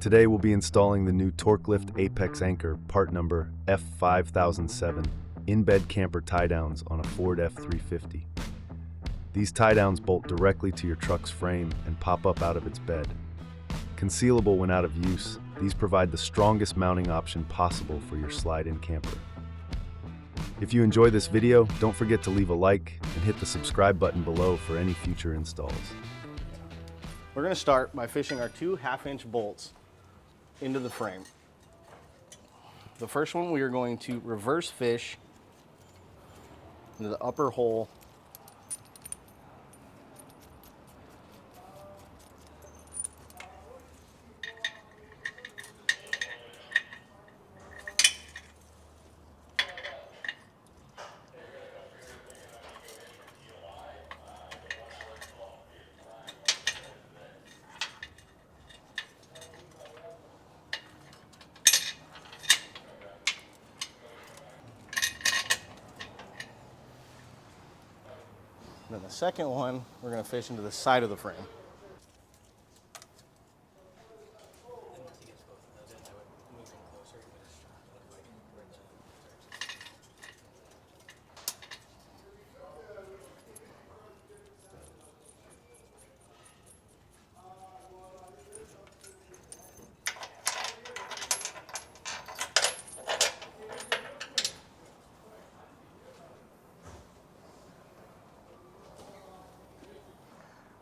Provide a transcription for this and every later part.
Today we'll be installing the new Torklift Apex Anchor, part number F5007, in-bed camper tie-downs on a Ford F350. These tie-downs bolt directly to your truck's frame and pop up out of its bed. Concealable when out of use, these provide the strongest mounting option possible for your slide-in camper. If you enjoy this video, don't forget to leave a like and hit the subscribe button below for any future installs. We're going to start by fishing our two 1/2-inch bolts into the frame. The first one we are going to reverse fish into the upper hole . Then the second one, we're going to fish into the side of the frame.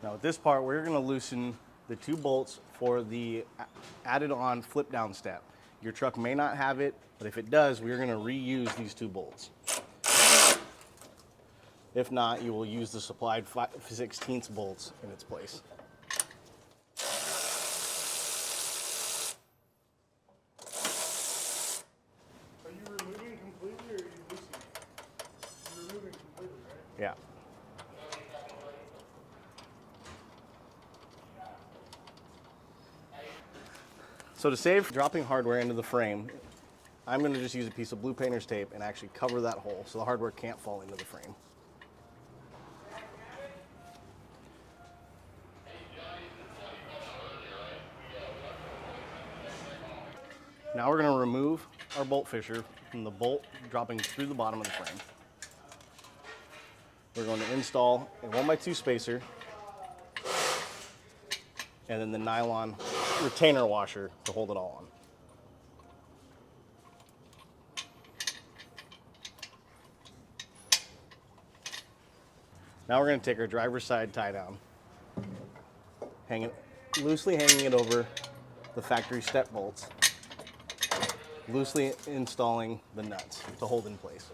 Now at this part, we're going to loosen the two bolts for the added on flip down step. Your truck may not have it, but if it does, we're going to reuse these two bolts. If not, you will use the supplied 5/16 bolts in its place. Are you removing completely or are you loosening? You're removing completely, right? Yeah. So to save dropping hardware into the frame, I'm going to just use a piece of blue painter's tape and actually cover that hole so the hardware can't fall into the frame. Now we're going to remove our bolt fisher from the bolt dropping through the bottom of the frame. We're going to install a 1x2 spacer and then the nylon retainer washer to hold it all on. Now we're going to take our driver's side tie down, loosely hanging it over the factory step bolts, loosely installing the nuts to hold in place.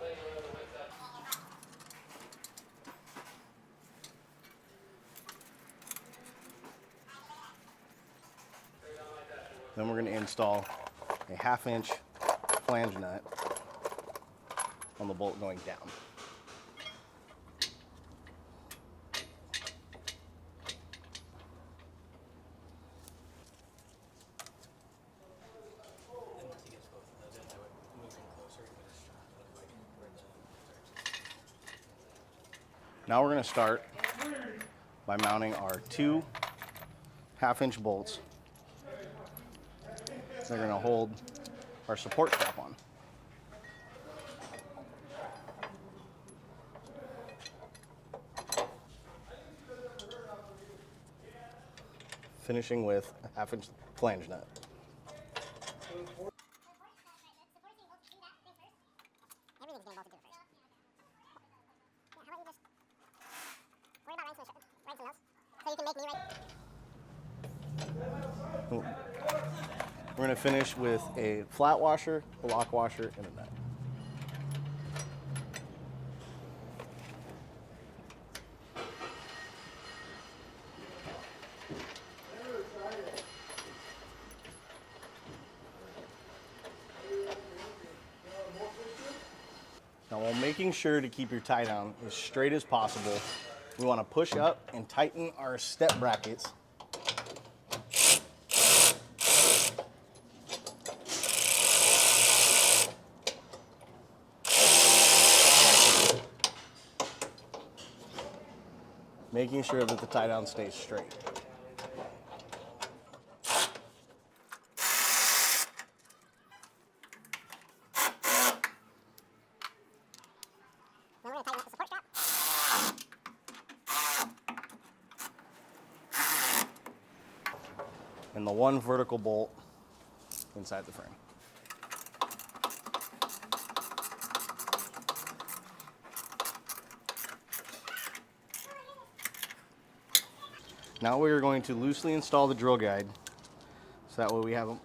Then we're going to install a 1/2-inch flange nut on the bolt going down. Now we're going to start by mounting our two 1/2-inch bolts. They're going to hold our support strap on. Finishing with a 1/2-inch flange nut. We're going to finish with a flat washer, a lock washer, and a nut. Now, while making sure to keep your tie down as straight as possible, we want to push up and tighten our step brackets . Making sure that the tie down stays straight. and the one vertical bolt inside the frame. Now we are going to loosely install the drill guide, so that way we have them,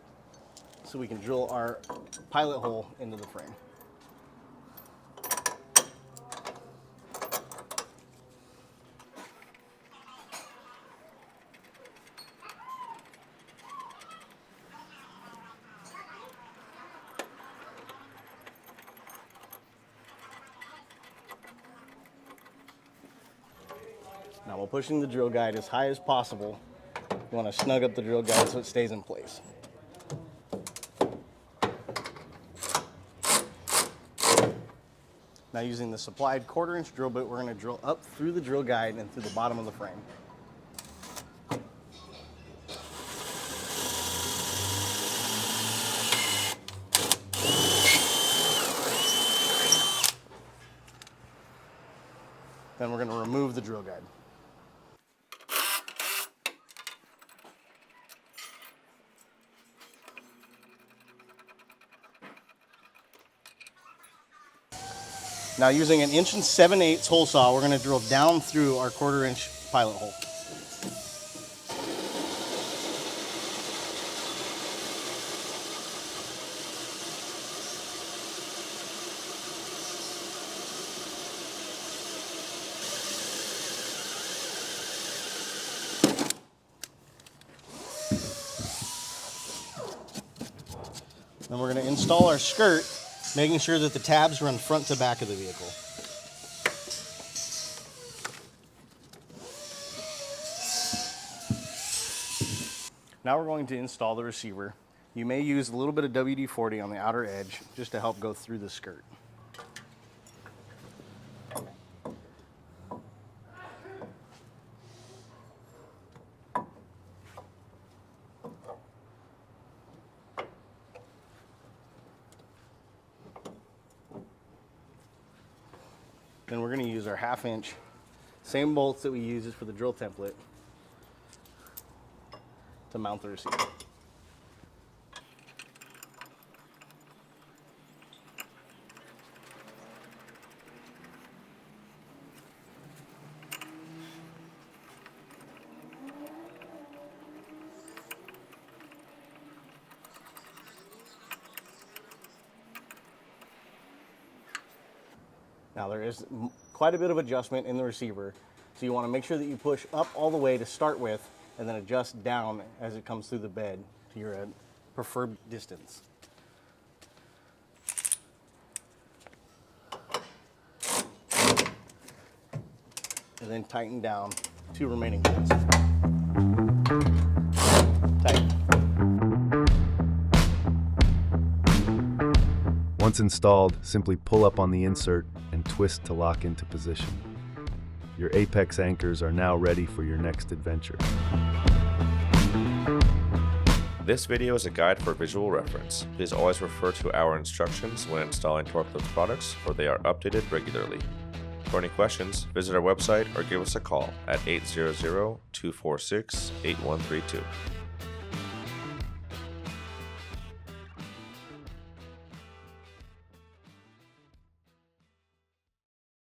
so we can drill our pilot hole into the frame. Now, while pushing the drill guide as high as possible, you want to snug up the drill guide so it stays in place. Now, using the supplied 1/4 inch drill bit, we're going to drill up through the drill guide and through the bottom of the frame. Then we're going to remove the drill guide. Now, using an 1 7/8 hole saw, we're going to drill down through our 1/4 inch pilot hole. Then we're going to install our skirt, making sure that the tabs run front to back of the vehicle. Now we're going to install the receiver. You may use a little bit of WD-40 on the outer edge just to help go through the skirt. Then we're going to use our 1/2 inch, same bolts that we used for the drill template, to mount the receiver. Now there is quite a bit of adjustment in the receiver, so you want to make sure that you push up all the way to start with and then adjust down as it comes through the bed to your preferred distance. And then tighten down 2 remaining bolts. Tighten. Once installed, simply pull up on the insert and twist to lock into position. Your Apex anchors are now ready for your next adventure. This video is a guide for visual reference. Please always refer to our instructions when installing Torklift products, for they are updated regularly. For any questions, visit our website or give us a call at 800-246-8132.